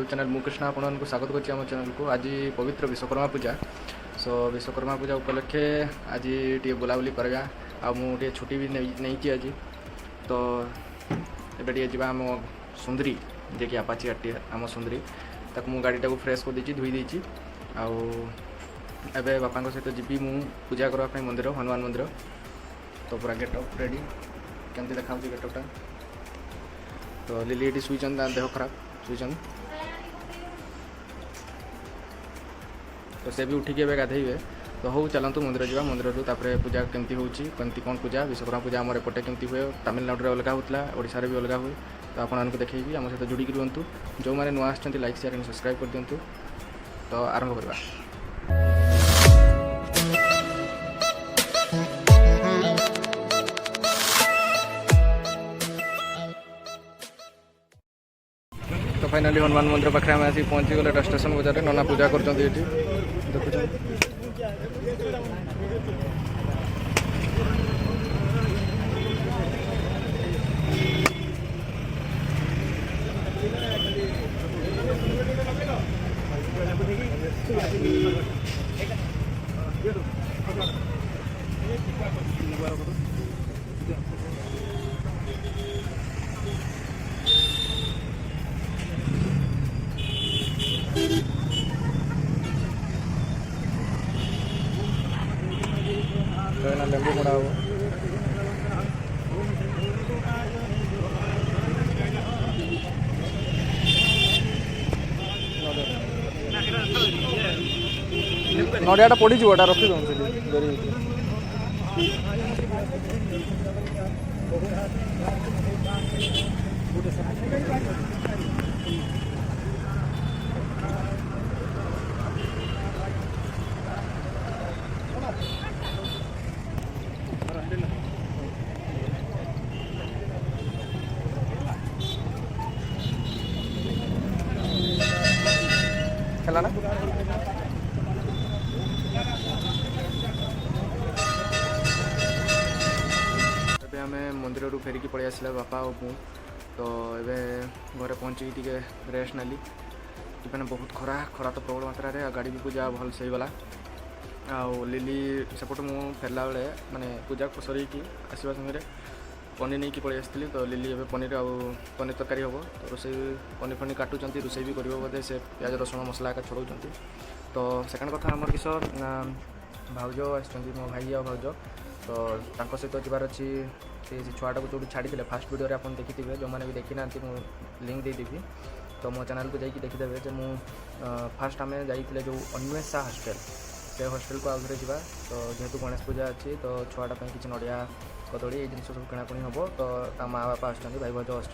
Channel Mukesh आपको स्वागत करुँच आम चैनल को। आज पवित्र विश्वकर्मा पूजा। सो विश्वकर्मा पूजा उपलक्षे आज टे बुलाबुली करवा आगे छुट्टी भी नहीं आज। तो ये जा आम सुंदरी जे कि आपाची आरटी आम सुंदरी ताक मु गाड़ीटा को फ्रेश कर देची धोई देची आबे बापा सहित जी मु पूजा करने मंदिर हनुमान मंदिर। तो पूरा गेटअप रेडी केमती देखा गेटअपटा। तो लिली ये शुईचन देह खराब शुईचन तो से भी उठिक ए गाधेबे। तो हूँ चलतु मंदिर जावा मंदिर तापर पूजा केमती होती कौन पूजा विश्वकर्मा पूजा आम एपटे केमती हुए तमिलनाडु में अलग होता ओडिशा रे भी अलग हुए। तो आपको देखी आम सहित जोड़ी रुहतु जो मैंने नुआ आसछन्ति लाइक शेयर एंड सब्सक्राइब कर दिंतु। तो आरंभ करवा। तो फाइनाली हनुमान मंदिर पाखे आम आसिक पहुँची गले स्टेशन बजार नना पूजा कर देखुं। लेंबू मोड़ा हो नड़ियाटा पड़ी जीवटा रखी दो खेला ना। एबे आम मंदिर फेरिकी पलि आसला बापा और मु। तो ये घरे पहुँची टी रेस्ट नाली मैंने बहुत खरा तो प्रबल मात्रा रे गाड़ी भी पूजा भल से गला। लिली सेपट मु फेरला बेले माने पूजा को सरकी आसवा समय पनीर नहीं कि पलि आसती। तो लिली ए पनीर पनीर तरकारी हम तो रोसे पनीर फनी काटुंट रोसे भी कर बोधे से प्याज रसुण मसला एका छड़ाऊँ। तो सेकेंड कथा आमर किस भाउज आस मो भाई आ भाउज। तो सहित जबार अच्छी से छुआटा को जो छाड़ी फास्ट वीडियो आप देखिथे जो मैंने भी देखी ना लिंक देदेवी। तो मो चैनल को जाकि देखिदेवे जो मु फास्ट आम जाइए जो अन्वेषा हॉस्टेल से हॉस्टेल को आउे जा। तो जेहेतु गणेश पूजा अच्छी तो छुआटा किसी नड़िया कदली ये जिन सब किणापुणी हम। तो माँ बापा आस भाई भाज आस।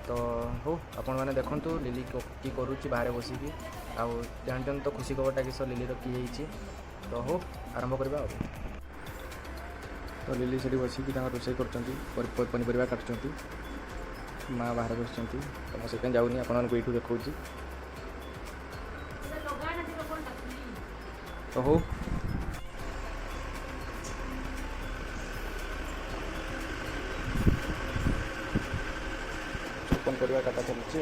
तो हो आपण मैंने देखूँ लिली कि करुच्ची बाहर बसिकी आन तो खुशी खबरटा किस लिली कि। तो हो आरंभ करवा। तो लिली से बसिकी रोषे कर पनीपरिया काटुंट माँ बाहर बस। तो मैं से जाऊनी आपको ये देखा। तो हो पनीपरिया काटा चलती।